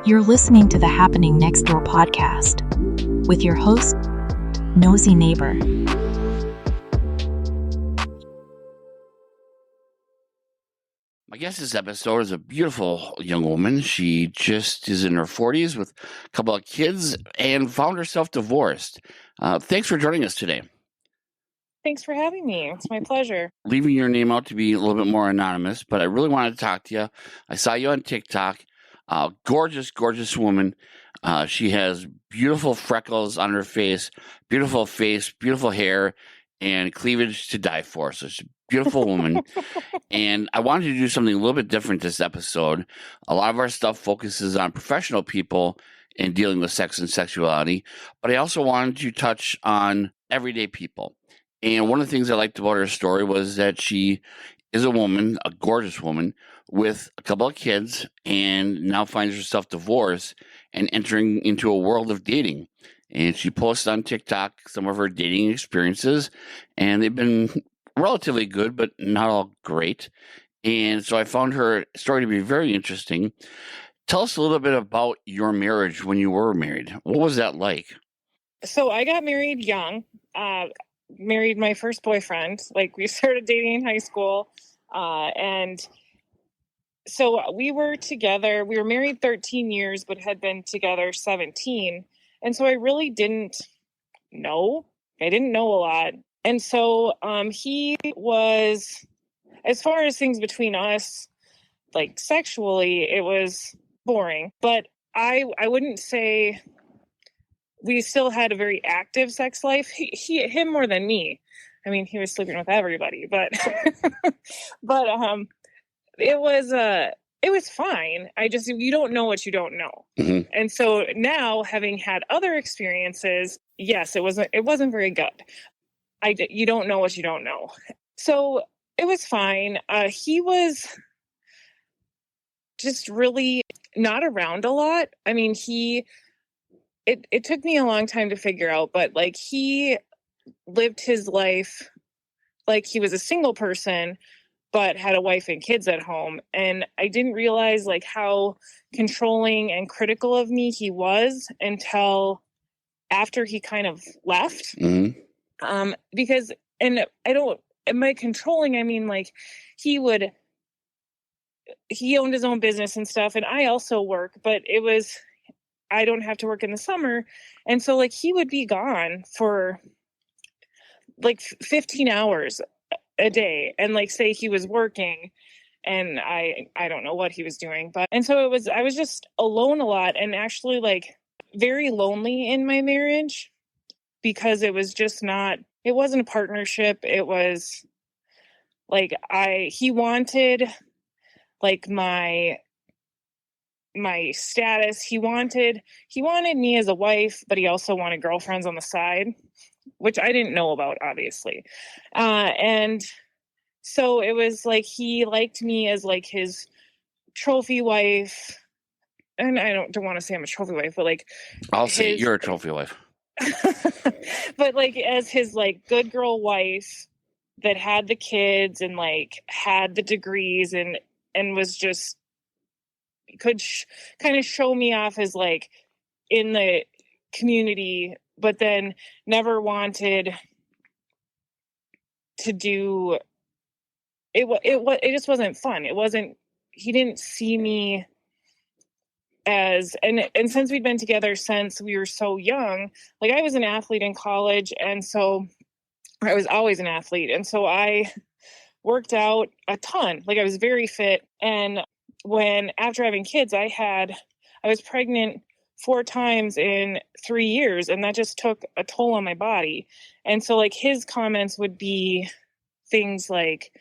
You're listening to the Happening Next Door podcast with your host, Nosy Neighbor. My guest this episode is a beautiful young woman. She just is in her 40s with a couple of kids and found herself divorced. Thanks for joining us today. Thanks for having me. It's my pleasure. Leaving your name out to be a little bit more anonymous, but I really wanted to talk to you. I saw you on TikTok. Gorgeous, gorgeous woman. She has beautiful freckles on her face, beautiful hair, and cleavage to die for. So she's a beautiful woman. And I wanted to do something a little bit different this episode. A lot of our stuff focuses on professional people and dealing with sex and sexuality, but I also wanted to touch on everyday people. And one of the things I liked about her story was that she is a woman, a gorgeous woman, with a couple of kids, and now finds herself divorced and entering into a world of dating. And she posts on TikTok some of her dating experiences, and they've been relatively good, but not all great. And so I found her story to be very interesting. Tell us a little bit about your marriage when you were married. What was that like? So I got married young. Married my first boyfriend. Like, we started dating in high school. And so we were together. We were married 13 years, but had been together 17. And so I really didn't know. I didn't know a lot. And so he was, as far as things between us, like sexually, it was boring. But I wouldn't say we still had a very active sex life. Him more than me. I mean, he was sleeping with everybody, but it was fine. You don't know what you don't know. Mm-hmm. And so now, having had other experiences, yes, it wasn't very good. You don't know what you don't know. So it was fine. He was just really not around a lot. I mean, it took me a long time to figure out, but like, he lived his life like he was a single person, but had a wife and kids at home. And I didn't realize like how controlling and critical of me he was until after he kind of left. Mm-hmm. Because, by controlling, I mean, like, he owned his own business and stuff, and I also work, but I don't have to work in the summer. And so like, he would be gone for like 15 hours a day, and like, say he was working, and I don't know what he was doing, and so I was just alone a lot, and actually like very lonely in my marriage, because it wasn't a partnership. It was like, he wanted like my status. He wanted me as a wife, but he also wanted girlfriends on the side, which I didn't know about, obviously. And so it was like, he liked me as like his trophy wife. And I don't want to say I'm a trophy wife, but like, I'll say you're a trophy wife. But like, as his like good girl wife that had the kids and like had the degrees and was just could kind of show me off as like in the community, but then never wanted to do it. It just wasn't fun. He didn't see me as, and since we'd been together since we were so young, like, I was an athlete in college, and so I was always an athlete, and so I worked out a ton. Like, I was very fit. And after having kids, I was pregnant 4 times in 3 years, and that just took a toll on my body. And so like, his comments would be things like,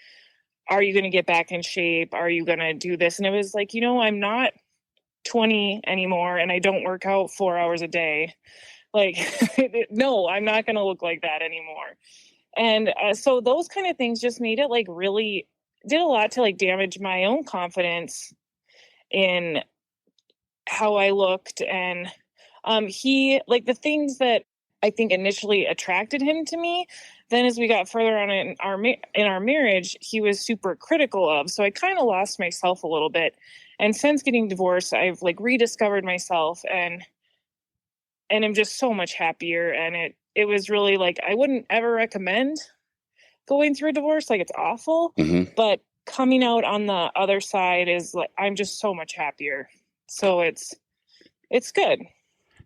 are you going to get back in shape? Are you going to do this? And it was like, I'm not 20 anymore, and I don't work out 4 hours a day. Like, no, I'm not going to look like that anymore. And so those kind of things just made it like really did a lot to like damage my own confidence in how I looked. And he, like, the things that I think initially attracted him to me. Then as we got further on in our marriage, he was super critical of. So I kind of lost myself a little bit. And since getting divorced, I've like rediscovered myself and I'm just so much happier. And it was really like, I wouldn't ever recommend going through a divorce. Like, it's awful, but coming out on the other side is like, I'm just so much happier. So it's good.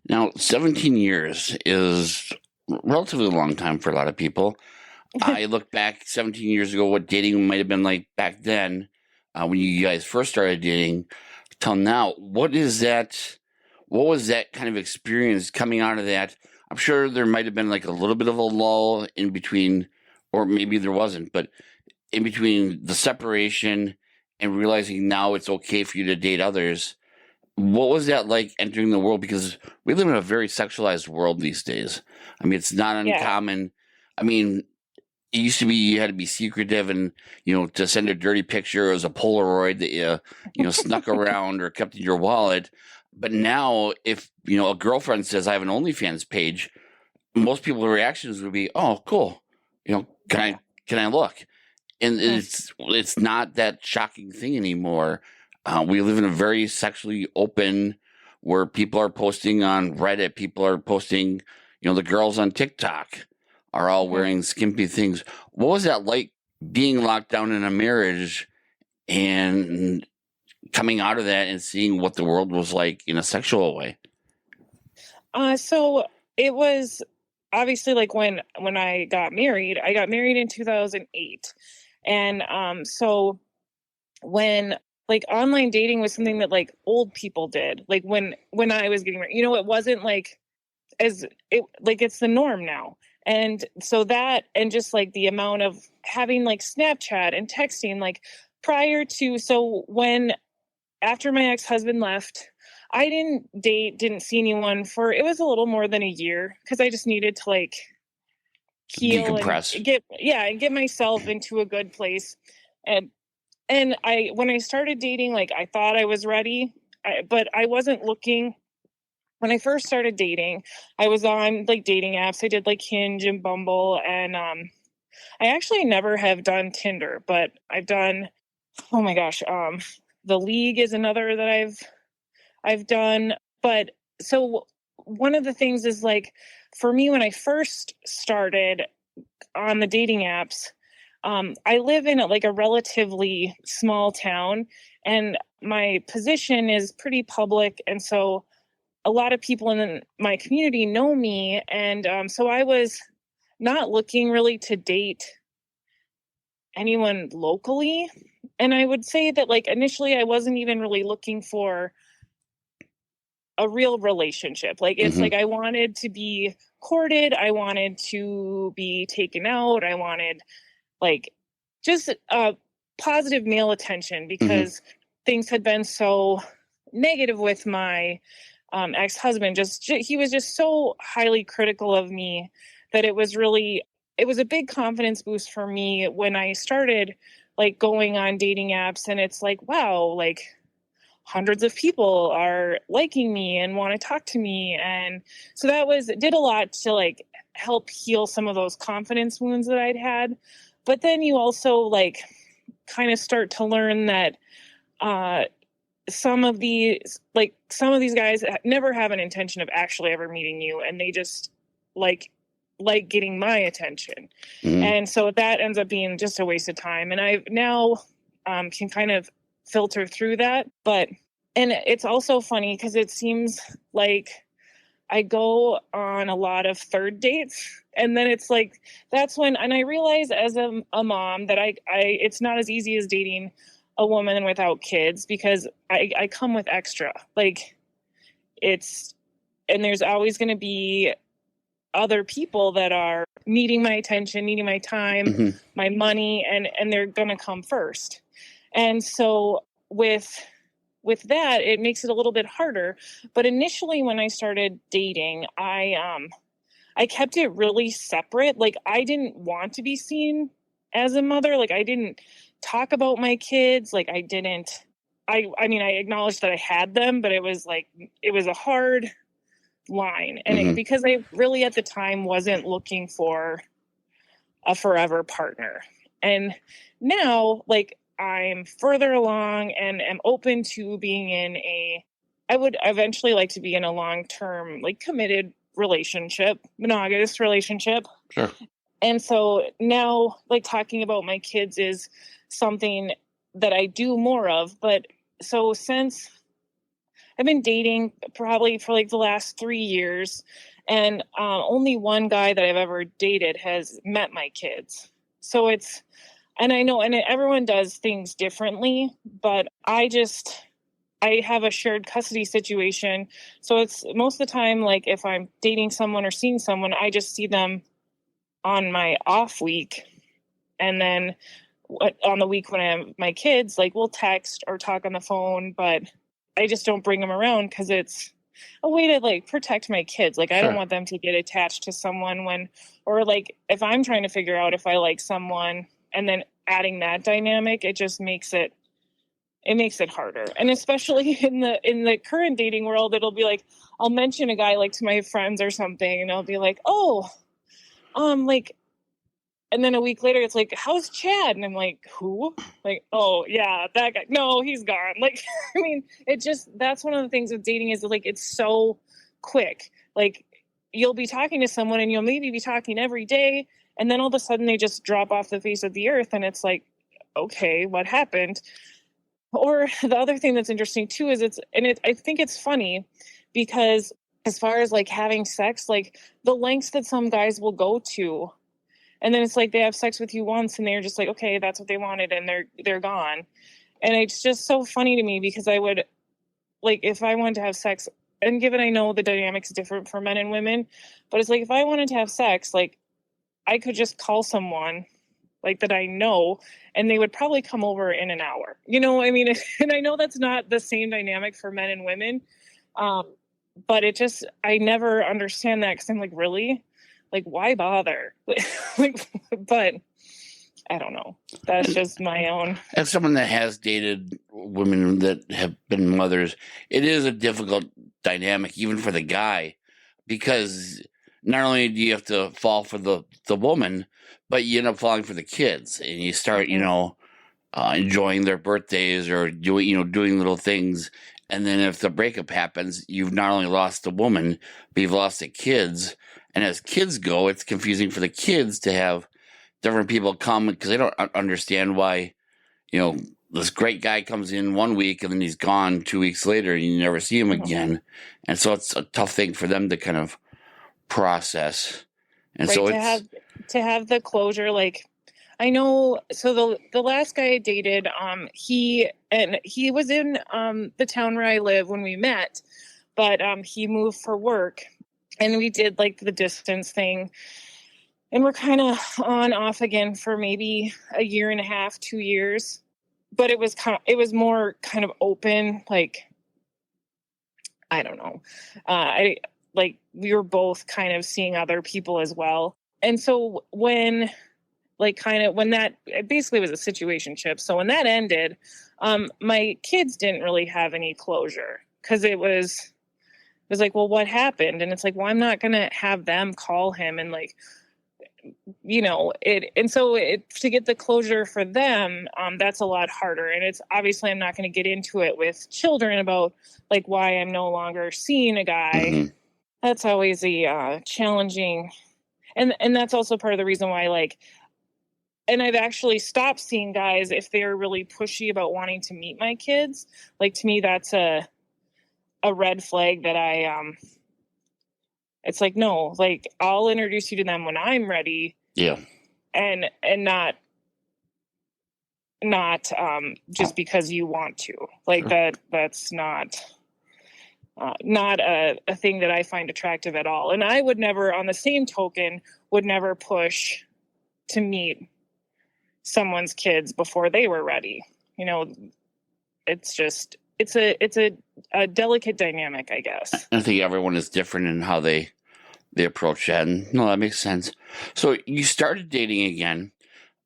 Now, 17 years is a relatively long time for a lot of people. I look back 17 years ago, what dating might have been like back then, when you guys first started dating, till now. What was that kind of experience coming out of that? I'm sure there might have been like a little bit of a lull in between, or maybe there wasn't, but in between the separation and realizing now it's okay for you to date others. What was that like entering the world? Because we live in a very sexualized world these days. I mean, it's not uncommon. I mean, it used to be you had to be secretive and, to send a dirty picture as a Polaroid that you snuck around or kept in your wallet. But now if, a girlfriend says, I have an OnlyFans page, most people's reactions would be, oh, cool. Can I look? And it's not that shocking thing anymore. We live in a very sexually open, where people are posting on Reddit, people are posting, the girls on TikTok are all wearing skimpy things. What was that like, being locked down in a marriage and coming out of that and seeing what the world was like in a sexual way? So it was obviously like when I got married in 2008. And so when like online dating was something that like old people did, like when I was getting married, it wasn't like it's the norm now. And so that, and just like the amount of having like Snapchat and texting, like after my ex-husband left, I didn't see anyone for, it was a little more than a year, because I just needed to like heal decompress and get myself into a good place. And when I started dating, like I thought I was ready, but I wasn't looking. When I first started dating, I was on like dating apps. I did like Hinge and Bumble, and I actually never have done Tinder, but I've done, oh my gosh, The League is another that I've done. But so one of the things is like, for me, when I first started on the dating apps, I live in a relatively small town, and my position is pretty public. And so a lot of people in my community know me. And so I was not looking really to date anyone locally. And I would say that like initially I wasn't even really looking for a real relationship. Like it's like I wanted to be courted, I wanted to be taken out, I wanted like just positive male attention, because things had been so negative with my ex-husband. He was just so highly critical of me that it was a big confidence boost for me when I started like going on dating apps. And it's like, wow, like hundreds of people are liking me and want to talk to me. And so did a lot to like help heal some of those confidence wounds that I'd had. But then you also like kind of start to learn that some of these guys never have an intention of actually ever meeting you, and they just like getting my attention. And so that ends up being just a waste of time. And I now can kind of filter through that. And it's also funny because it seems like I go on a lot of third dates, and then it's like, that's when, and I realize as a mom that it's not as easy as dating a woman without kids, because I come with extra, like and there's always going to be other people that are needing my attention, needing my time, my money, and they're going to come first. And so with that, it makes it a little bit harder. But initially when I started dating, I kept it really separate. Like I didn't want to be seen as a mother. Like I didn't talk about my kids. Like I mean, I acknowledged that I had them, but it was a hard line. And because I really at the time wasn't looking for a forever partner. And now, like, I'm further along and am open to being I would eventually like to be in a long-term, like, committed relationship, monogamous relationship. Sure. And so now, like, talking about my kids is something that I do more of. But so since I've been dating probably for like the last 3 years, and only one guy that I've ever dated has met my kids. So and I know, and everyone does things differently, but I have a shared custody situation. So it's most of the time, like, if I'm dating someone or seeing someone, I just see them on my off week. And then on the week when I have my kids, like, we'll text or talk on the phone, but I just don't bring them around because it's a way to, like, protect my kids. Like, I don't want them to get attached to someone or like, if I'm trying to figure out if I like someone and then adding that dynamic, it just makes it harder. And especially in the current dating world, it'll be like, I'll mention a guy, like, to my friends or something, and I'll be like, oh, like, and then a week later, it's like, how's Chad? And I'm like, who? Like, oh, yeah, that guy. No, he's gone. Like, I mean, that's one of the things with dating is, like, it's so quick. Like, you'll be talking to someone and you'll maybe be talking every day, and then all of a sudden they just drop off the face of the earth. And it's like, okay, what happened? Or the other thing that's interesting too is I think it's funny because as far as, like, having sex, like, the lengths that some guys will go to, and then it's like they have sex with you once and they're just like, okay, that's what they wanted, and they're gone. And it's just so funny to me because I would, like, if I wanted to have sex, and given I know the dynamics different for men and women, but it's like, if I wanted to have sex, like, I could just call someone, like, that I know, and they would probably come over in an hour. You know, I mean, and I know that's not the same dynamic for men and women, but I never understand that because I'm like, really? Like, why bother? Like, but I don't know. That's just my own. As someone that has dated women that have been mothers, it is a difficult dynamic, even for the guy, because not only do you have to fall for the woman, but you end up falling for the kids, and you start, enjoying their birthdays or doing little things. And then if the breakup happens, you've not only lost the woman, but you've lost the kids. And as kids go, it's confusing for the kids to have different people come because they don't understand why, this great guy comes in 1 week and then he's gone 2 weeks later and you never see him again. And so it's a tough thing for them to kind of process. And so to have the closure, like, I know. So the last guy I dated, he was in the town where I live when we met, but he moved for work, and we did, like, the distance thing, and we're kind of on off again for maybe a year and a half, 2 years. But it was more kind of open, like, I don't know. We were both kind of seeing other people as well. And so when that basically was a situationship. So when that ended, my kids didn't really have any closure because it was like, well, what happened? And it's like, well, I'm not going to have them call him and, like, and so to get the closure for them, that's a lot harder. And it's obviously, I'm not going to get into it with children about, like, why I'm no longer seeing a guy. Mm-hmm. That's always a challenging, and that's also part of the reason why, like, and I've actually stopped seeing guys if they're really pushy about wanting to meet my kids. Like, to me, that's a red flag that it's like, no, like, I'll introduce you to them when I'm ready. Yeah. And not just because you want to. Like, that's not a thing that I find attractive at all. And I would never, on the same token, push to meet someone's kids before they were ready. It's just, it's a delicate dynamic, I guess. I think everyone is different in how they approach that. And no, that makes sense. So you started dating again.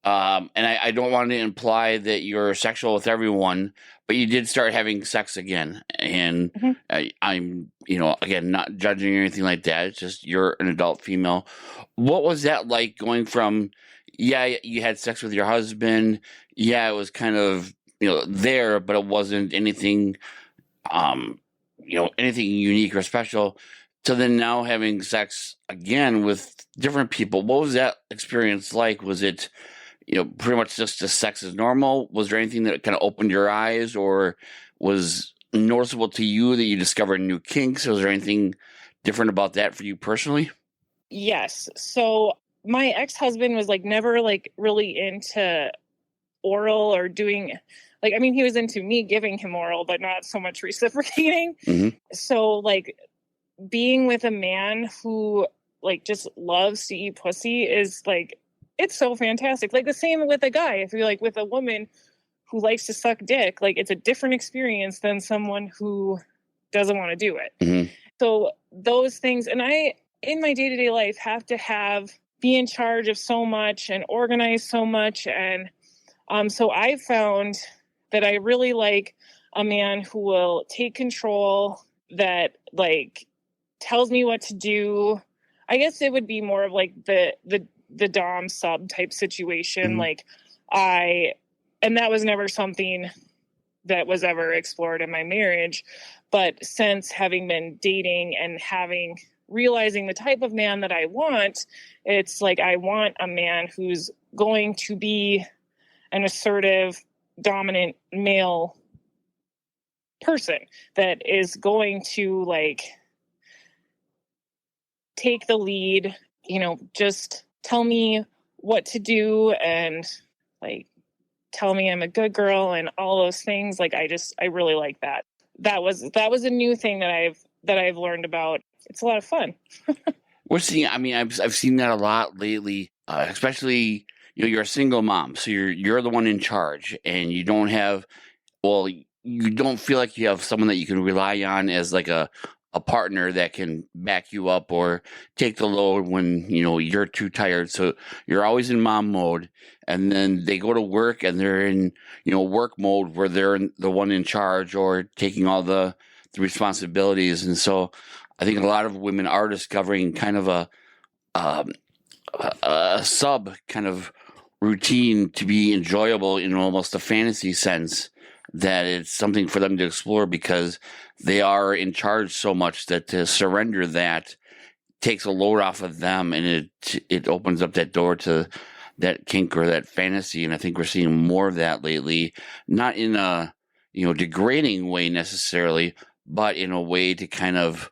And I don't want to imply that you're sexual with everyone, but you did start having sex again. And I'm, again, not judging or anything like that. It's just you're an adult female. What was that like going from, yeah, you had sex with your husband. Yeah, it was kind of, there, but it wasn't anything, anything unique or special, to then now having sex again with different people. What was that experience like? Was it, pretty much just the sex as normal? Was there anything that kind of opened your eyes or was noticeable to you that you discovered new kinks? Was there anything different about that for you personally? Yes. So my ex-husband was like never like really into oral or doing like, I mean, he was into me giving him oral, but not so much reciprocating. So like being with a man who like just loves to eat pussy is like, it's so fantastic. Like the same with a guy. If you're like with a woman who likes to suck dick, like it's a different experience than someone who doesn't want to do it. So those things, and I, in my day-to-day life, have to be in charge of so much and organize so much. And so I found that I really like a man who will take control, that like tells me what to do. I guess it would be more of like the dom sub type situation. And that was never something that was ever explored in my marriage. But since having been dating and realizing the type of man that I want, it's like, I want a man who's going to be an assertive, dominant male person that is going to like take the lead, just tell me what to do and like tell me I'm a good girl and all those things. Like I really like that. That was a new thing that I've learned about. It's a lot of fun. We're seeing, I mean, I've seen that a lot lately, especially, you're a single mom, so you're the one in charge, and you don't feel like you have someone that you can rely on as like a partner that can back you up or take the load when, you're too tired. So you're always in mom mode, and then they go to work and they're in, work mode where they're the one in charge or taking all the responsibilities. And so I think a lot of women are discovering kind of a sub kind of routine to be enjoyable in almost a fantasy sense, that it's something for them to explore because they are in charge so much that to surrender that takes a load off of them, and it opens up that door to that kink or that fantasy. And I think we're seeing more of that lately, not in a degrading way necessarily, but in a way to kind of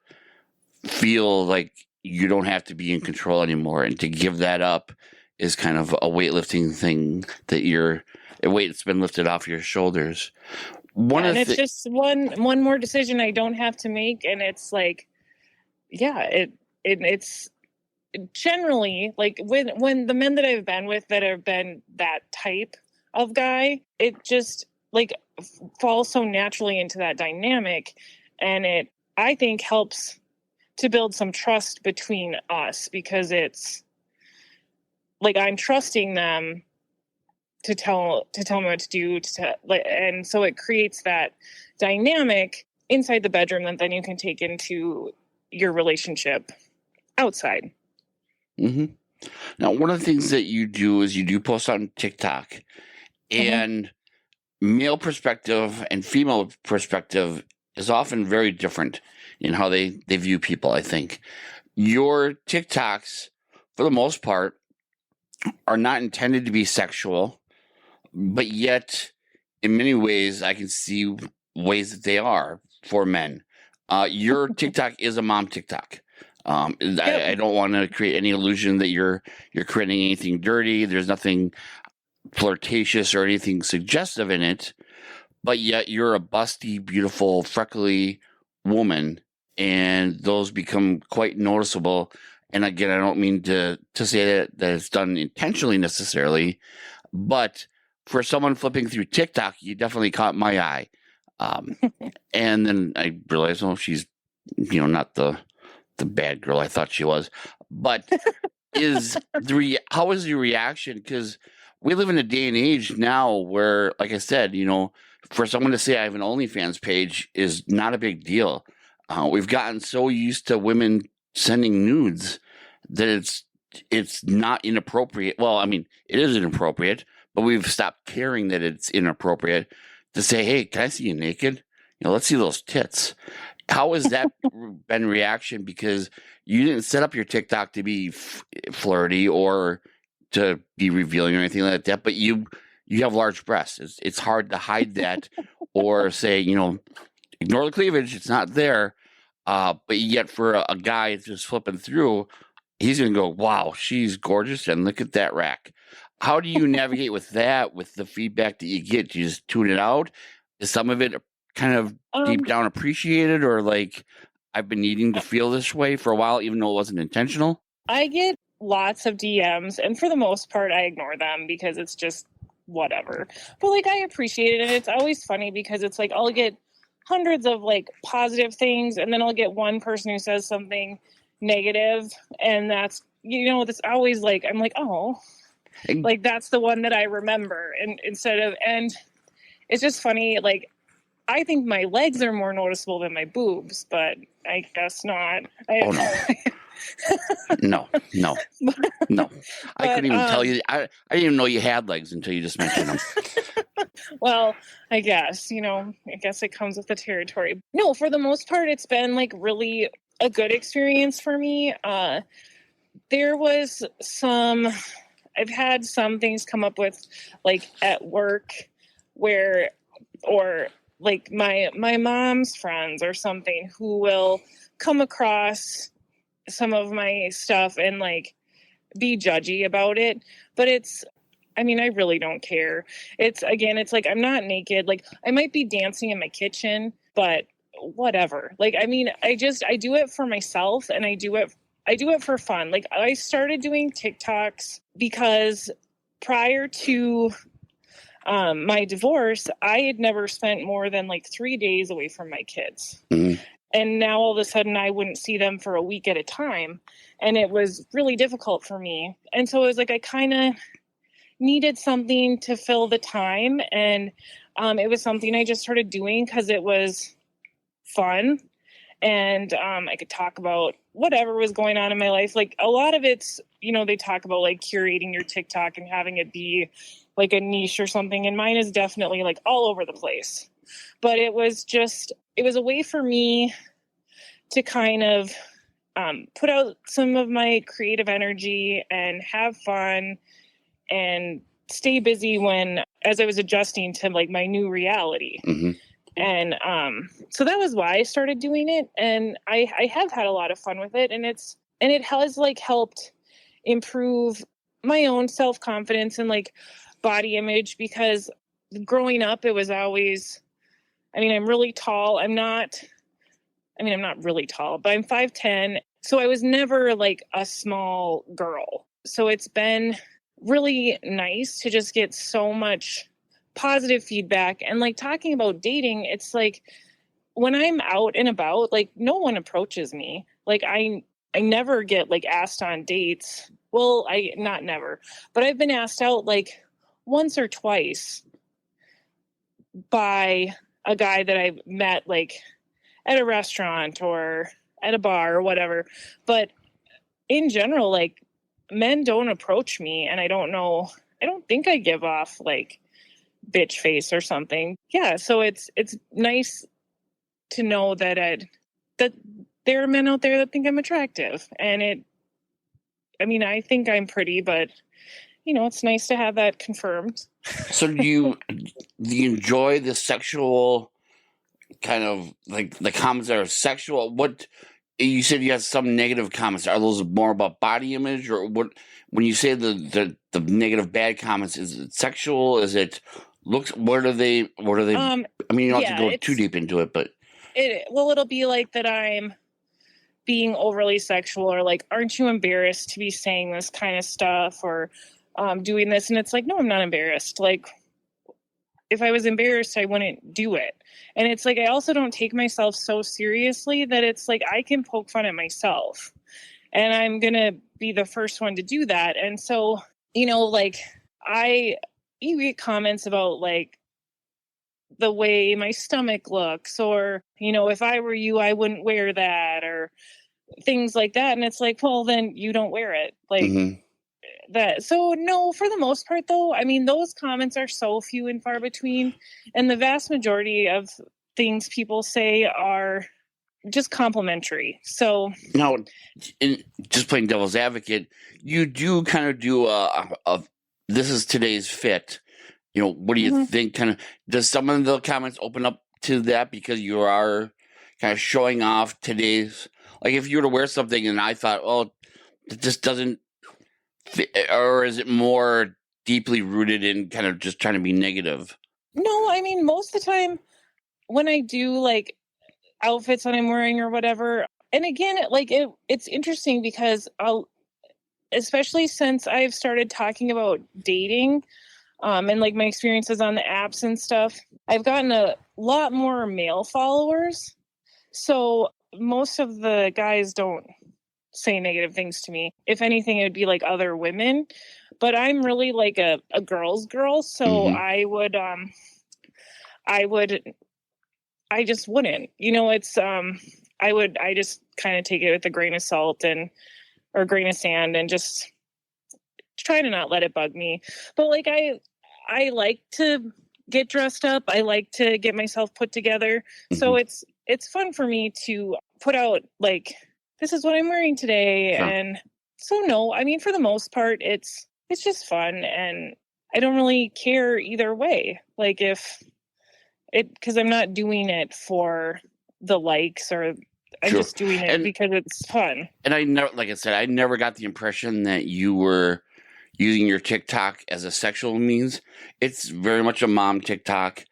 feel like you don't have to be in control anymore, and to give that up is kind of a weightlifting thing, that a weight that's been lifted off your shoulders. It's just one more decision I don't have to make, and it's like, yeah, it's generally like when the men that I've been with that have been that type of guy, it just like falls so naturally into that dynamic, and it I think helps to build some trust between us, because it's like I'm trusting them to tell me what to do, and so it creates that dynamic inside the bedroom that then you can take into your relationship outside. Now, one of the things that you do is you do post on TikTok, and male perspective and female perspective is often very different in how they view people. I think your TikToks, for the most part, are not intended to be sexual, but yet in many ways I can see ways that they are for men. Your TikTok is a mom TikTok. I don't want to create any illusion that you're creating anything dirty. There's nothing flirtatious or anything suggestive in it, but yet you're a busty, beautiful, freckly woman, and those become quite noticeable. And again, I don't mean to say that it's done intentionally necessarily, but for someone flipping through TikTok, you definitely caught my eye. And then I realized, oh, she's, not the bad girl I thought she was. But how is your reaction? Because we live in a day and age now where, like I said, for someone to say I have an OnlyFans page is not a big deal. We've gotten so used to women sending nudes that it's not inappropriate. Well, I mean, it is inappropriate, but we've stopped caring that it's inappropriate to say, "Hey, can I see you naked? Let's see those tits." How has that been reaction? Because you didn't set up your TikTok to be flirty or to be revealing or anything like that, but you have large breasts. It's hard to hide that or say, ignore the cleavage. It's not there. But yet for a guy just flipping through, he's going to go, wow, she's gorgeous. And look at that rack. How do you navigate with that, with the feedback that you get? Do you just tune it out? Is some of it kind of deep down appreciated, or like, I've been needing to feel this way for a while, even though it wasn't intentional? I get lots of DMs, and for the most part, I ignore them because it's just whatever. But like, I appreciate it. And it's always funny because it's like, I'll get hundreds of like positive things, and then I'll get one person who says something negative, and that's, that's always like, I'm like, oh, like that's the one that I remember. And and it's just funny. Like, I think my legs are more noticeable than my boobs, but I guess not. Oh, no. No. I couldn't even tell you. I didn't even know you had legs until you just mentioned them. Well, I guess, it comes with the territory. No, for the most part, it's been like really a good experience for me. There was I've had some things come up with like at work or like my mom's friends or something who will come across some of my stuff and like be judgy about it. But I really don't care. It's like, I'm not naked. Like, I might be dancing in my kitchen, but whatever. Like, I do it for myself, and I do it for fun. Like, I started doing TikToks because prior to my divorce, I had never spent more than like 3 days away from my kids. Mm-hmm. And now all of a sudden I wouldn't see them for a week at a time. And it was really difficult for me. And so it was like, I kind of needed something to fill the time. And it was something I just started doing because it was fun. And I could talk about whatever was going on in my life. Like, a lot of it's, they talk about like curating your TikTok and having it be like a niche or something. And mine is definitely like all over the place. But it was a way for me to kind of put out some of my creative energy and have fun and stay busy as I was adjusting to like my new reality. Mm-hmm. And so that was why I started doing it. And I have had a lot of fun with it. And it has like helped improve my own self-confidence and like body image, because growing up, it was always, I'm really tall. I'm not really tall, but I'm 5'10". So I was never like a small girl. So it's been really nice to just get so much positive feedback. And like, talking about dating, it's like, when I'm out and about, like, no one approaches me. Like, I never get like asked on dates. Well, not never, but I've been asked out like once or twice by a guy that I met like at a restaurant or at a bar or whatever. But in general, like, men don't approach me, and I don't think I give off like bitch face or something. Yeah. So it's nice to know that there are men out there that think I'm attractive, and I think I'm pretty, but it's nice to have that confirmed. So do you enjoy the sexual kind of like the comments that are sexual? What you said, you have some negative comments. Are those more about body image, or what? When you say the negative bad comments, is it sexual? Is it looks? What are they? You don't have to go too deep into it, but it'll be like that I'm being overly sexual, or like, aren't you embarrassed to be saying this kind of stuff, or doing this? And it's like, no, I'm not embarrassed. Like, if I was embarrassed, I wouldn't do it. And it's like, I also don't take myself so seriously that it's like, I can poke fun at myself, and I'm going to be the first one to do that. And so, like, you get comments about like the way my stomach looks, or, you know, if I were you, I wouldn't wear that, or things like that. And it's like, well, then you don't wear it. Like that. So no, for the most part though, I mean, those comments are so few and far between. And the vast majority of things people say are just complimentary. So Now, just playing devil's advocate, you do kind of do a this is today's fit. You know, what do you think? Kind of, does some of the comments open up to that because you are kind of showing off today's? Like, if you were to wear something and I thought, oh, it just doesn't fit, or is it more deeply rooted in kind of just trying to be negative? No, I mean, most of the time when I do like outfits that I'm wearing or whatever, and again, it's interesting because especially since I've started talking about dating, and like my experiences on the apps and stuff, I've gotten a lot more male followers. So most of the guys don't say negative things to me. If anything, it would be like other women. But I'm really like a girl's girl. So I just wouldn't. You know, it's I just kind of take it with a grain of salt or a grain of sand and just try to not let it bug me. But like I like to get dressed up. I like to get myself put together. So it's fun for me to put out like, this is what I'm wearing today. Sure. And so no, I mean, for the most part, it's just fun, and I don't really care either way. Like because I'm not doing it for the likes, or I'm just doing it because it's fun. And I never, like I said, I never got the impression that you were using your TikTok as a sexual means. It's very much a mom TikTok.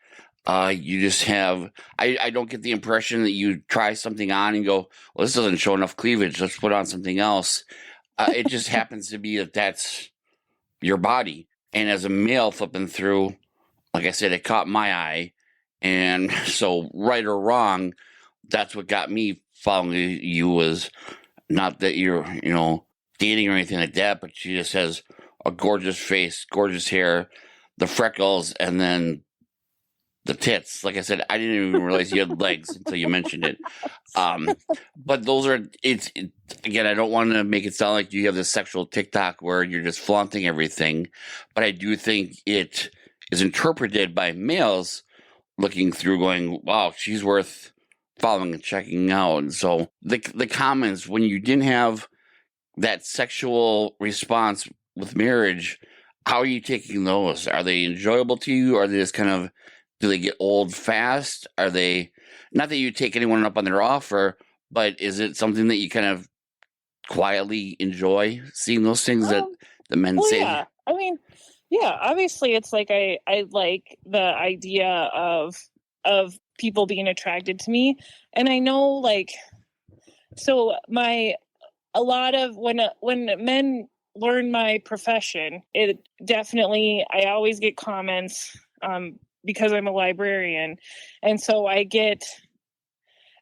You just have, I don't get the impression that you try something on and go, well, this doesn't show enough cleavage, let's put on something else. It just happens to be that that's your body. And as a male flipping through, like I said, it caught my eye. And so, right or wrong, that's what got me following you. Was not that you're, you know, dating or anything like that, but she just has a gorgeous face, gorgeous hair, the freckles, and then the tits. Like I said, I didn't even realize you had legs until you mentioned it. But those are, again, I don't want to make it sound like you have this sexual TikTok where you're just flaunting everything, but I do think it is interpreted by males looking through going, wow, she's worth following and checking out. And so the comments, when you didn't have that sexual response with marriage, how are you taking those? Are they enjoyable to you? Are they just kind of, do they get old fast? Are they, not that you take anyone up on their offer, but is it something that you kind of quietly enjoy seeing those things that the men say? Yeah. I mean, yeah, obviously it's like I like the idea of people being attracted to me. And I know, like, so a lot of when men learn my profession, it definitely, I always get comments because I'm a librarian. And so I get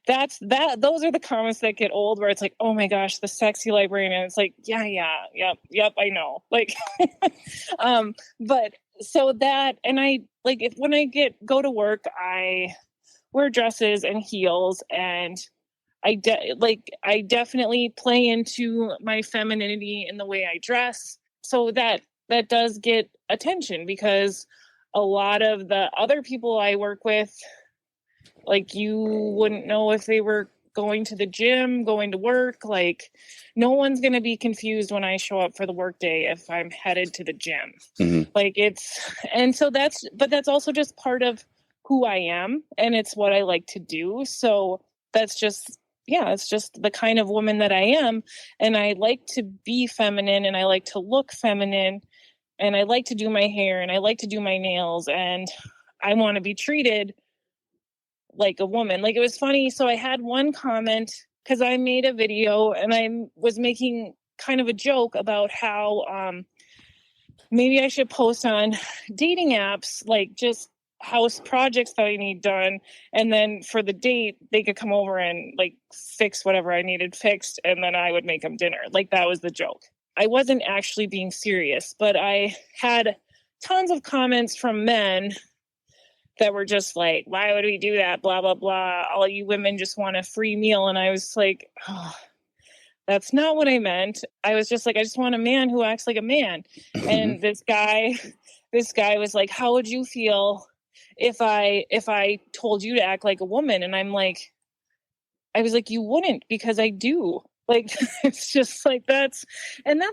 those are the comments that get old, where it's like, oh my gosh, the sexy librarian. And it's like, yep, I know. Like, but so that, and I like, when I go to work, I wear dresses and heels, and I definitely play into my femininity in the way I dress. So that does get attention, because a lot of the other people I work with, like, you wouldn't know if they were going to the gym, going to work. Like, no one's going to be confused when I show up for the workday if I'm headed to the gym. Like, and so that's also just part of who I am, and it's what I like to do. So that's just, it's just the kind of woman that I am. And I like to be feminine, and I like to look feminine, and I like to do my hair, and I like to do my nails, and I want to be treated like a woman. Like, it was funny. So I had one comment, because I made a video and I was making kind of a joke about how maybe I should post on dating apps, like just house projects that I need done. And then for the date, they could come over and like fix whatever I needed fixed. And then I would make them dinner. Like, that was the joke. I wasn't actually being serious, but I had tons of comments from men that were just like, why would we do that? Blah, blah, blah. All you women just want a free meal. And I was like, oh, that's not what I meant. I was just like, I just want a man who acts like a man. And this guy was like, how would you feel if I told you to act like a woman? And I was like, you wouldn't, because I do. Like, it's just like, that's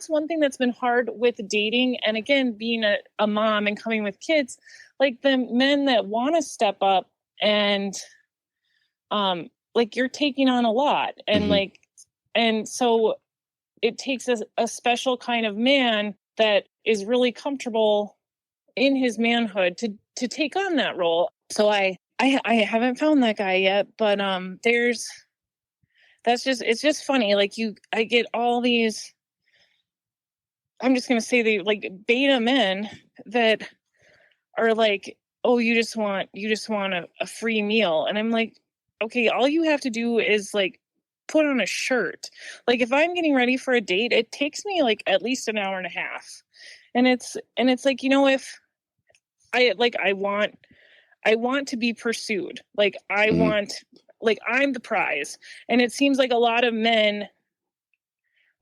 one thing that's been hard with dating. And again, being a mom and coming with kids, like the men that want to step up and, like, you're taking on a lot. And like, and so it takes a special kind of man that is really comfortable in his manhood to take on that role. So I haven't found that guy yet, but it's just funny. Like I get all these, I'm just going to say the like beta men that are like, oh, you just want a free meal. And I'm like, okay, all you have to do is like put on a shirt. Like if I'm getting ready for a date, it takes me like at least an hour and a half. And it's like, if I want to be pursued. Like I want, like I'm the prize. And it seems like a lot of men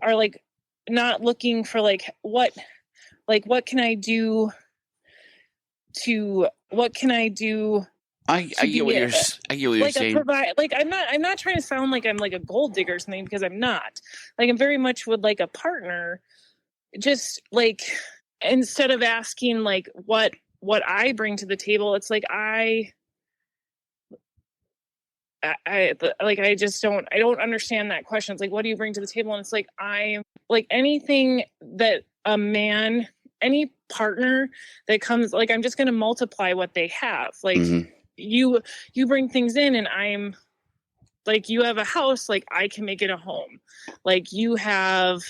are like not looking for like what can I do to I get what you're like saying. like I'm not trying to sound like I'm like a gold digger or something, because I'm not. Like I'm very much would like a partner, just like instead of asking like what I bring to the table, it's like I just don't understand that question. It's like, what do you bring to the table? And it's like, I'm like anything that a man, any partner that comes, like, I'm just going to multiply what they have. Like you bring things in, and I'm like, you have a house, like I can make it a home. Like you have,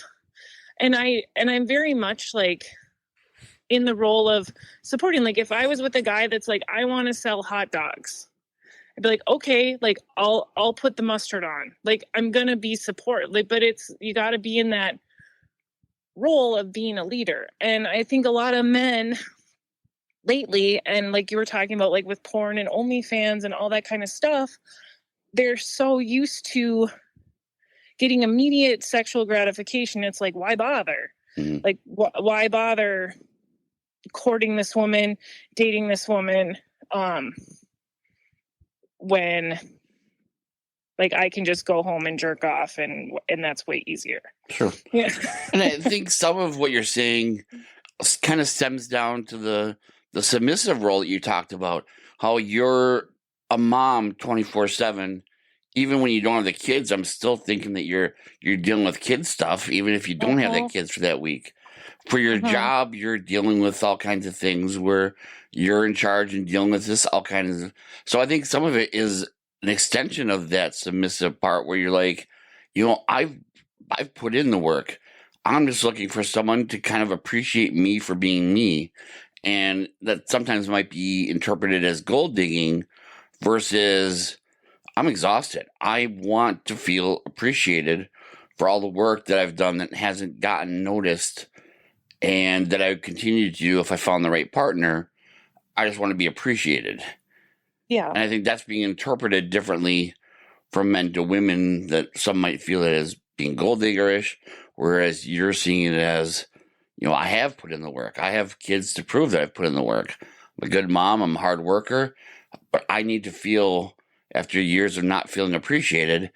and I'm very much like in the role of supporting. Like if I was with a guy that's like, I want to sell hot dogs, I'd be like, okay, like I'll put the mustard on. Like I'm gonna be support. Like, but you got to be in that role of being a leader. And I think a lot of men lately, and like you were talking about, like with porn and OnlyFans and all that kind of stuff, they're so used to getting immediate sexual gratification. It's like, why bother? Like, why bother courting this woman, dating this woman? When like I can just go home and jerk off, and that's way easier. Sure. Yeah. And I think some of what you're saying kind of stems down to the submissive role that you talked about, how you're a mom 24/7. Even when you don't have the kids, I'm still thinking that you're dealing with kid stuff, even if you don't have the kids for that week. For your job, you're dealing with all kinds of things where you're in charge and dealing with this, all kinds of. So I think some of it is an extension of that submissive part where you're like, I've put in the work. I'm just looking for someone to kind of appreciate me for being me. And that sometimes might be interpreted as gold digging versus I'm exhausted. I want to feel appreciated for all the work that I've done that hasn't gotten noticed, and that I would continue to do if I found the right partner. I just want to be appreciated. Yeah. And I think that's being interpreted differently from men to women, that some might feel it as being gold diggerish, whereas you're seeing it as, I have put in the work. I have kids to prove that I've put in the work. I'm a good mom. I'm a hard worker. But I need to feel, after years of not feeling appreciated,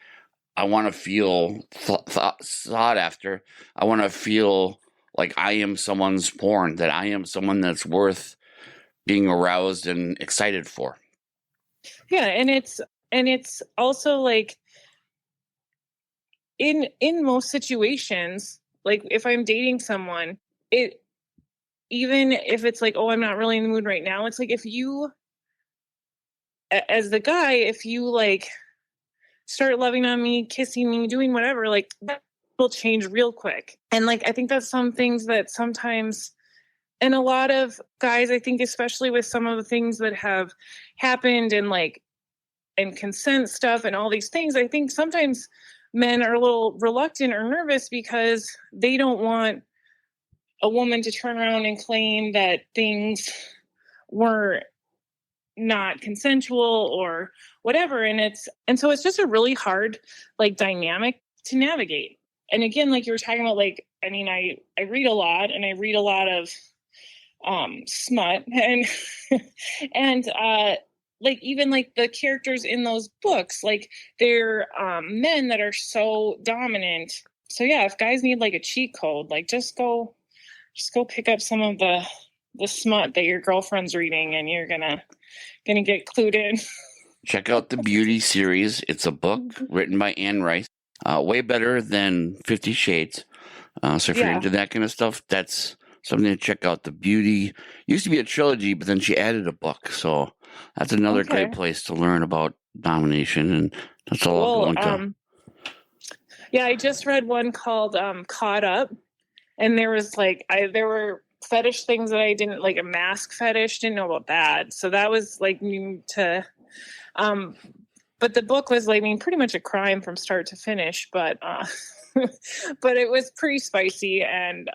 I want to feel sought after. I want to feel like I am someone's porn, that I am someone that's worth being aroused and excited for. Yeah, and it's also like in most situations, like if I'm dating someone, even if it's like, oh, I'm not really in the mood right now, it's like if you, as the guy, if you like start loving on me, kissing me, doing whatever, like that will change real quick. And like I think that's some things that sometimes, and a lot of guys, I think especially with some of the things that have happened and like and consent stuff and all these things, I think sometimes men are a little reluctant or nervous because they don't want a woman to turn around and claim that things were not consensual or whatever. And so it's just a really hard like dynamic to navigate. And again, like you were talking about, like, I mean, I read a lot, and I read a lot of smut, and and like even like the characters in those books, like they're men that are so dominant. So yeah, if guys need like a cheat code, like just go pick up some of the smut that your girlfriend's reading, and you're gonna get clued in. Check out the Beauty series. It's a book written by Anne Rice. Way better than 50 Shades. So if you're into that kind of stuff, that's something to check out. The Beauty used to be a trilogy, but then she added a book. So that's another great place to learn about domination, and that's all I'll go into. Yeah, I just read one called Caught Up, and there was like there were fetish things that I didn't like, a mask fetish, didn't know about that. So that was like new to but the book was like, I mean, pretty much a crime from start to finish, but but it was pretty spicy and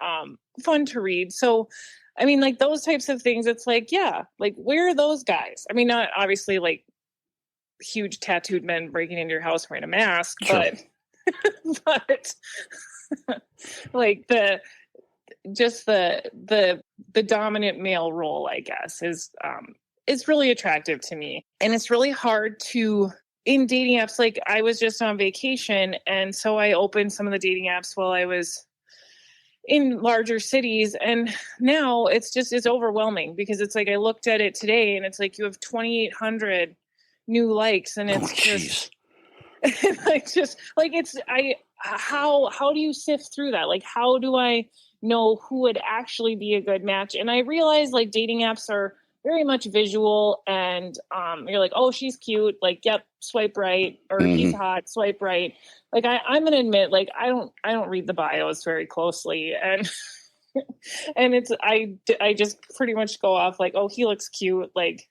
fun to read. So I mean, like those types of things, it's like, yeah, like where are those guys? I mean, not obviously like huge tattooed men breaking into your house wearing a mask, Sure. but like the dominant male role, I guess, is really attractive to me. And it's really hard to, in dating apps, like I was just on vacation, and so I opened some of the dating apps while I was in larger cities, and now it's overwhelming, because it's like I looked at it today and it's like you have 2,800 new likes, and it's just like how do you sift through that? Like, how do I know who would actually be a good match? And I realize like dating apps are very much visual, and you're like, oh, she's cute, like, yep, swipe right, or he's hot, swipe right. Like I'm gonna admit, like I don't read the bios very closely, and and I just pretty much go off like, oh, he looks cute, like,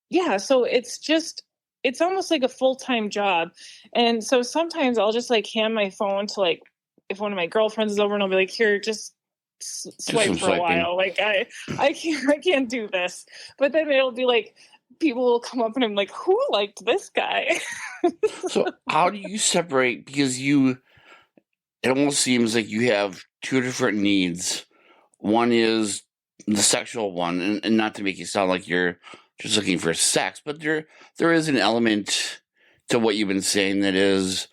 yeah. So it's almost like a full-time job. And so sometimes I'll just like hand my phone to, like, if one of my girlfriends is over, and I'll be like, here, just swipe for a while. Like I can't do this. But then it'll be like, people will come up and I'm like, who liked this guy? So how do you separate, because it almost seems like you have two different needs. One is the sexual one, and not to make you sound like you're just looking for sex, but there is an element to what you've been saying that is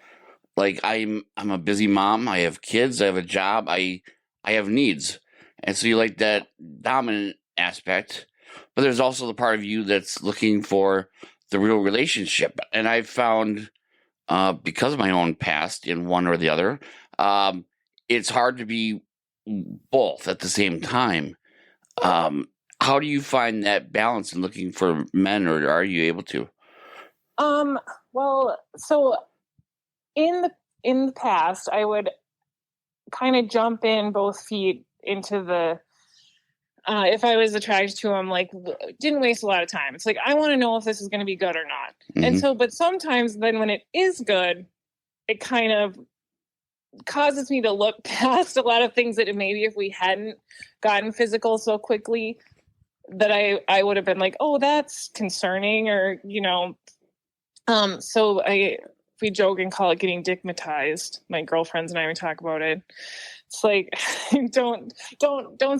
like, I'm a busy mom, I have kids, I have a job, I have needs. And so you like that dominant aspect, but there's also the part of you that's looking for the real relationship. And I've found, because of my own past in one or the other, it's hard to be both at the same time. How do you find that balance in looking for men, or are you able to? Well, so in the past, I would kind of jump in both feet into the, if I was attracted to him, like, didn't waste a lot of time. It's like, I want to know if this is going to be good or not. And so, but sometimes then when it is good, it kind of causes me to look past a lot of things that maybe if we hadn't gotten physical so quickly, that I would have been like, oh, that's concerning, or, you know, so we joke and call it getting dickmatized. My girlfriends and I would talk about it. It's like, don't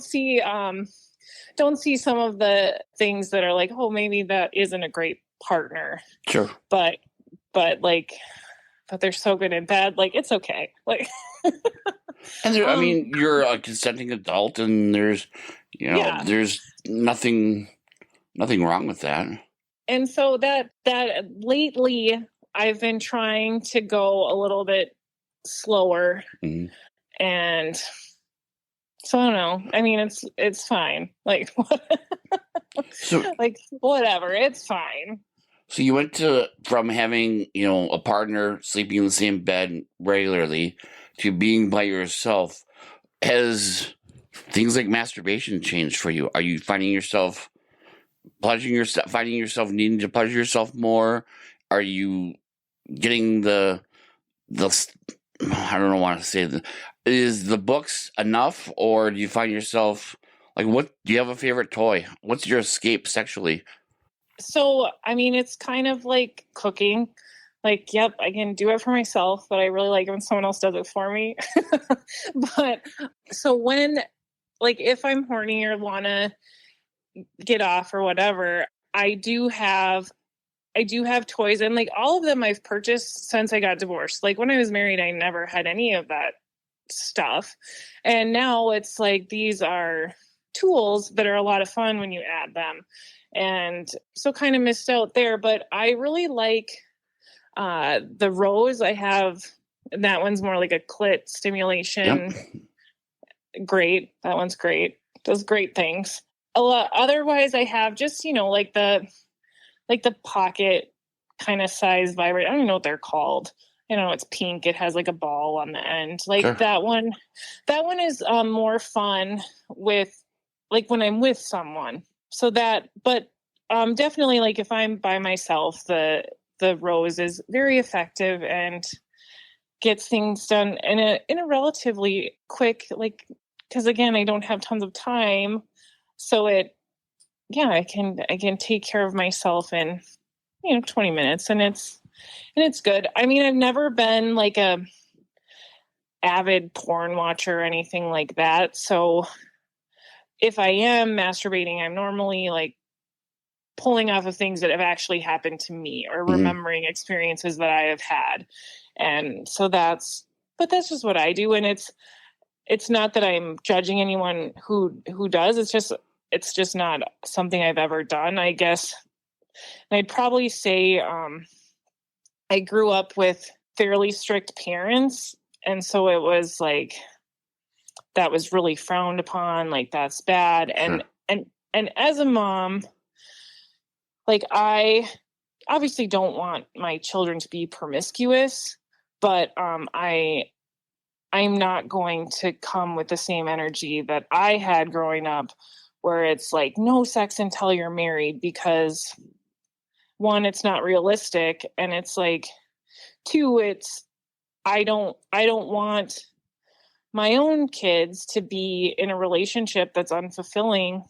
see some of the things that are like, oh, maybe that isn't a great partner. Sure. But they're so good and bad. Like, it's okay. Like, and I mean, you're a consenting adult, and there's, there's nothing wrong with that. And so that lately I've been trying to go a little bit slower. And so I don't know. I mean, it's fine. Like, so, like, whatever, it's fine. So you went from having, a partner sleeping in the same bed regularly to being by yourself. Has things like masturbation changed for you? Are you finding yourself finding yourself needing to pleasure yourself more? Are you getting the I don't want to say is the books enough, or do you find yourself like, what do you have a favorite toy? What's your escape sexually? So, I mean, it's kind of like cooking. Like, yep, I can do it for myself, but I really like when someone else does it for me. But so when, like, if I'm horny or want to get off or whatever, I do have toys, and like all of them I've purchased since I got divorced. Like when I was married, I never had any of that stuff. And now it's like these are tools that are a lot of fun when you add them. And so kind of missed out there, but I really like the rose. I have that one's more like a clit stimulation. Yep. Great. That one's great. Does great things. A lot otherwise I have just, like the pocket kind of size vibrator. I don't even know what they're called. I don't know, it's pink. It has like a ball on the end. Like Sure. that one is more fun with like when I'm with someone. So that, but definitely like if I'm by myself, the rose is very effective and gets things done in a relatively quick, like, because again, I don't have tons of time. So I can take care of myself in 20 minutes, and it's good. I mean, I've never been like a avid porn watcher or anything like that. So if I am masturbating, I'm normally like pulling off of things that have actually happened to me or remembering experiences that I have had. And so that's just what I do. And it's not that I'm judging anyone who does. It's just not something I've ever done, I guess. And I'd probably say I grew up with fairly strict parents. And so it was like, that was really frowned upon. Like that's bad. Sure. And as a mom, like I obviously don't want my children to be promiscuous, but I'm not going to come with the same energy that I had growing up, where it's like no sex until you're married, because one, it's not realistic, and it's like two, it's I don't want my own kids to be in a relationship that's unfulfilling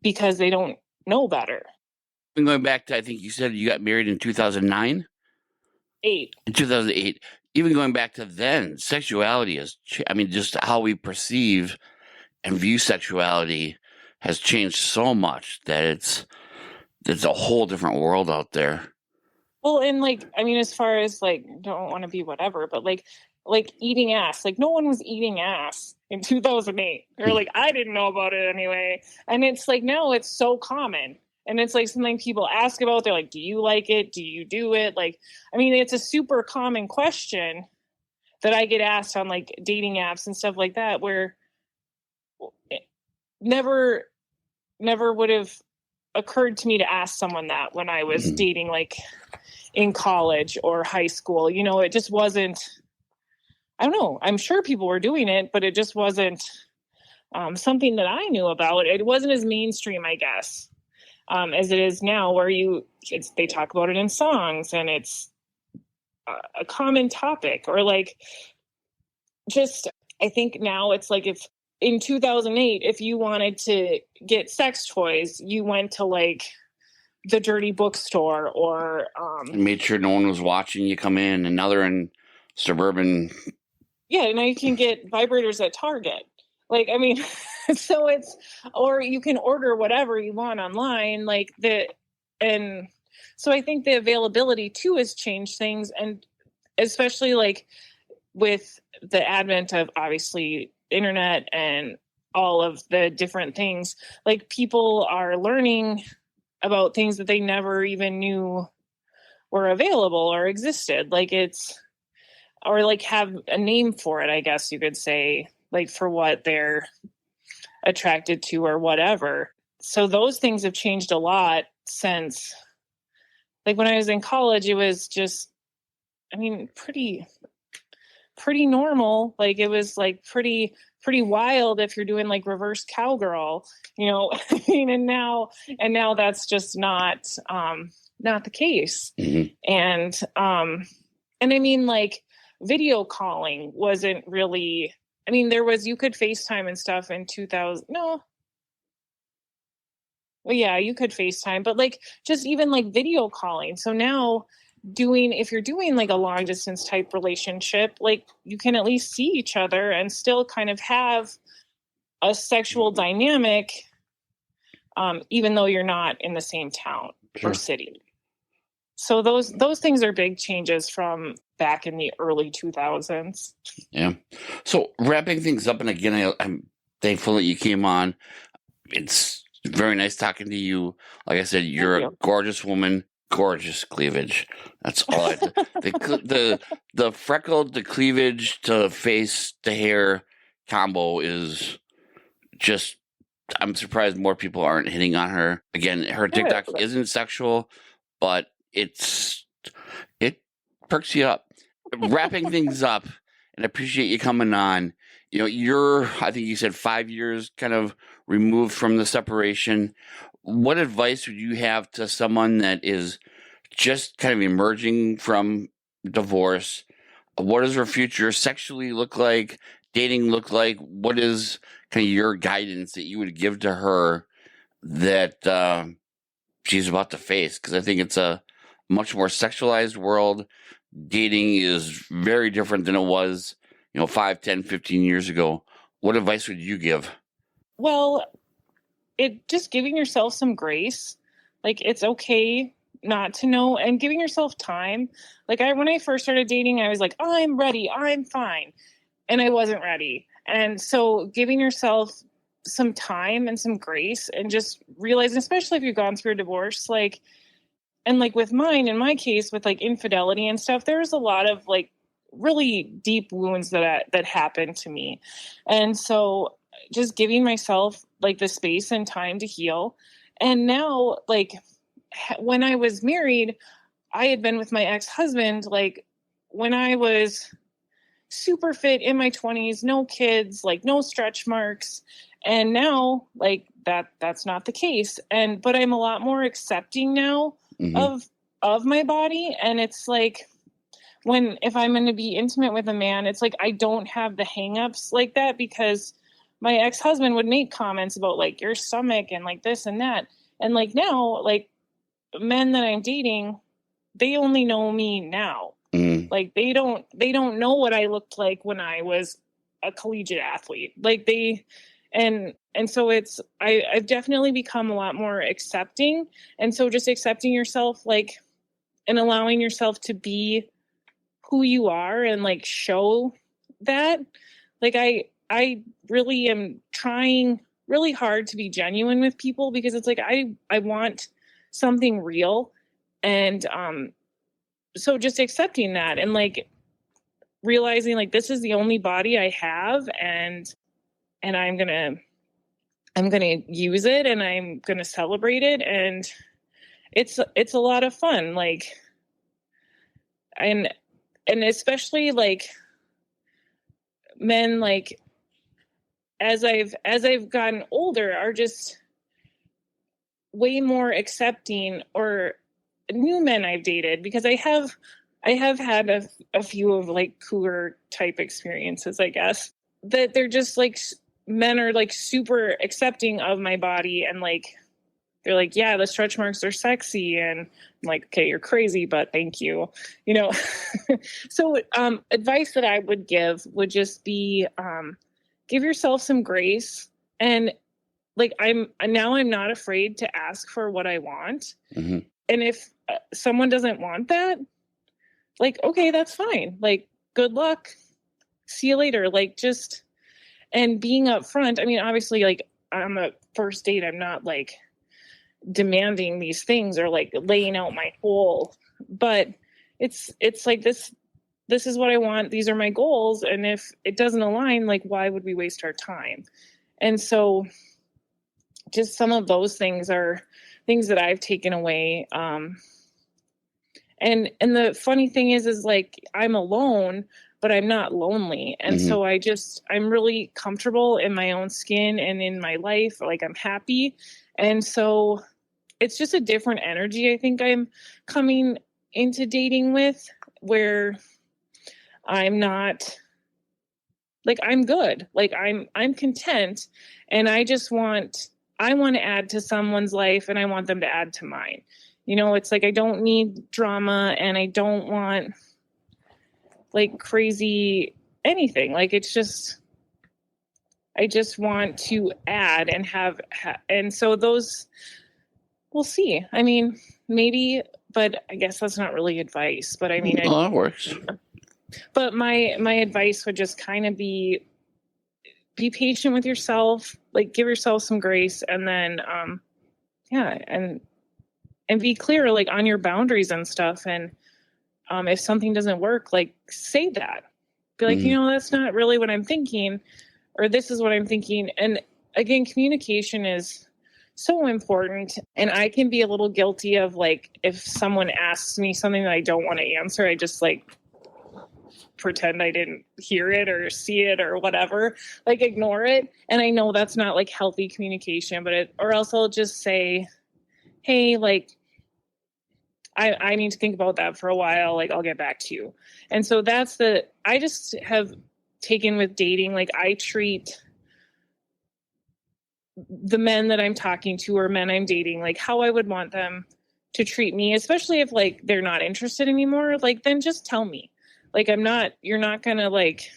because they don't know better. And going back to, I think you said you got married in 2009? 8. In 2008. Even going back to then, sexuality is, just how we perceive and view sexuality has changed so much that it's a whole different world out there. Well, and like, I mean, as far as like, don't want to be whatever, but like eating ass, like no one was eating ass in 2008, or like I didn't know about it anyway. And it's like now it's so common, and it's like something people ask about. They're like, do you like it? Do you do it? Like, I mean, it's a super common question that I get asked on like dating apps and stuff like that, where it never would have occurred to me to ask someone that when I was dating, like in college or high school. It just wasn't, I don't know, I'm sure people were doing it, but it just wasn't something that I knew about. It wasn't as mainstream, I guess, as it is now, where they talk about it in songs, and it's a common topic. Or like, just, I think now it's like, if in 2008, if you wanted to get sex toys, you went to like the dirty bookstore, or And made sure no one was watching you come in, and now they're in suburban. Yeah, now you can get vibrators at Target. Like, I mean, so it's, or you can order whatever you want online, and so I think the availability too has changed things, and especially like with the advent of obviously internet and all of the different things, like people are learning about things that they never even knew were available or existed. Like or like have a name for it, I guess you could say, like for what they're attracted to or whatever. So those things have changed a lot since, like when I was in college, it was just, I mean, pretty normal. Like it was like pretty wild if you're doing like reverse cowgirl, I mean, and now that's just not the case. Mm-hmm. And I mean, like video calling wasn't really, I mean, you could FaceTime and stuff in 2000. No. Well, yeah, you could FaceTime, but like just even like video calling. So now if you're doing like a long distance type relationship, like you can at least see each other and still kind of have a sexual dynamic, even though you're not in the same town or city. So those things are big changes from back in the early 2000s. Yeah. So wrapping things up, and again, I'm thankful that you came on. It's very nice talking to you. Like I said, you're a gorgeous woman, gorgeous cleavage. That's all. The freckled, the cleavage, to face, the hair combo is just. I'm surprised more people aren't hitting on her. Again, her TikTok isn't sexual, but it perks you up. Wrapping things up, and I appreciate you coming on. You know, you're, I think you said 5 years kind of removed from the separation. What advice would you have to someone that is just kind of emerging from divorce? What does her future sexually look like? Dating look like? What is kind of your guidance that you would give to her that she's about to face? Because I think it's a much more sexualized world. Dating is very different than it was, 5, 10, 15 years ago. What advice would you give? Well, just giving yourself some grace. Like, it's okay not to know, and giving yourself time. Like, when I first started dating, I was like, oh, I'm ready, I'm fine. And I wasn't ready. And so giving yourself some time and some grace, and just realizing, especially if you've gone through a divorce, like, and like with mine, in my case, with like infidelity and stuff, there's a lot of like really deep wounds that happened to me. And so just giving myself like the space and time to heal. And now, like, when I was married, I had been with my ex-husband, like, when I was super fit in my 20s, no kids, like no stretch marks. And now, like, that's not the case. But I'm a lot more accepting now of my body. And it's like, if I'm going to be intimate with a man, it's like I don't have the hangups like that, because my ex-husband would make comments about like your stomach and like this and that. And like now, like, men that I'm dating, they only know me now. Like they don't know what I looked like when I was a collegiate athlete. Like and so I've definitely become a lot more accepting. And so just accepting yourself, like, and allowing yourself to be who you are and like show that. Like I really am trying really hard to be genuine with people, because it's like I want something real. And so just accepting that, and like realizing like this is the only body I have, and I'm gonna use it, and I'm gonna celebrate it, and it's a lot of fun. Like, and especially like men, like, as I've gotten older, are just way more accepting, or new men I've dated, because I have had a few of like cougar type experiences, I guess, that they're just like, men are like super accepting of my body, and like they're like, yeah, the stretch marks are sexy, and I'm like, okay, you're crazy, but thank you, So advice that I would give would just be, give yourself some grace. And like, I'm not afraid to ask for what I want. And if someone doesn't want that, like, okay, that's fine. Like, good luck. See you later. Like, just, and being upfront. I mean, obviously, like, on the first date, I'm not like demanding these things or like laying out my whole, but it's like, this is what I want. These are my goals. And if it doesn't align, like, why would we waste our time? And so just some of those things are things that I've taken away. And the funny thing is like, I'm alone, but I'm not lonely. And so I'm really comfortable in my own skin and in my life. Like, I'm happy. And so it's just a different energy, I think, I'm coming into dating with, where I'm not like, I'm good. Like, I'm content, and I want to add to someone's life, and I want them to add to mine. It's like, I don't need drama, and I don't want like crazy anything. Like, it's just, I just want to add and and so those, we'll see. I mean, maybe, but I guess that's not really advice. But I mean, that works. But my advice would just kind of be patient with yourself, like give yourself some grace, and then and be clear, like, on your boundaries and stuff. And if something doesn't work, like, say that. Be like, that's not really what I'm thinking, or this is what I'm thinking. And again, communication is so important. And I can be a little guilty of, like, if someone asks me something that I don't want to answer, I just like pretend I didn't hear it or see it or whatever, like ignore it. And I know that's not like healthy communication, or else I'll just say, hey, like, I need to think about that for a while. Like, I'll get back to you. And so I just have taken with dating, like, I treat the men that I'm talking to or men I'm dating, like, how I would want them to treat me, especially if, like, they're not interested anymore. Like, then just tell me. Like, you're not going to, like,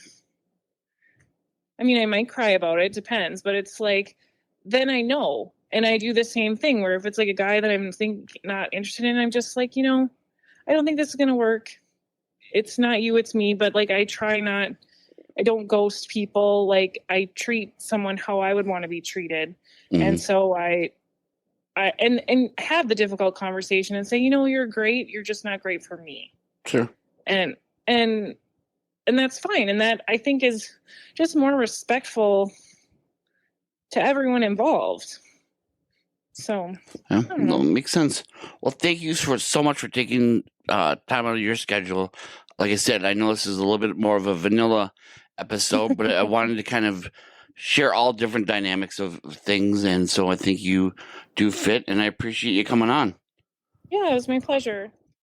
I mean, I might cry about it, depends, but it's like, then I know. And I do the same thing where if it's like a guy that I'm not interested in, I'm just like, I don't think this is going to work. It's not you, it's me. But like, I don't ghost people. Like, I treat someone how I would want to be treated. Mm-hmm. And so I have the difficult conversation and say, you're great. You're just not great for me. Sure. And that's fine. And that, I think, is just more respectful to everyone involved. So, yeah, no, makes sense. Well, thank you so much for taking time out of your schedule. Like I said, I know this is a little bit more of a vanilla episode, but I wanted to kind of share all different dynamics of things. And so I think you do fit, and I appreciate you coming on. Yeah, it was my pleasure.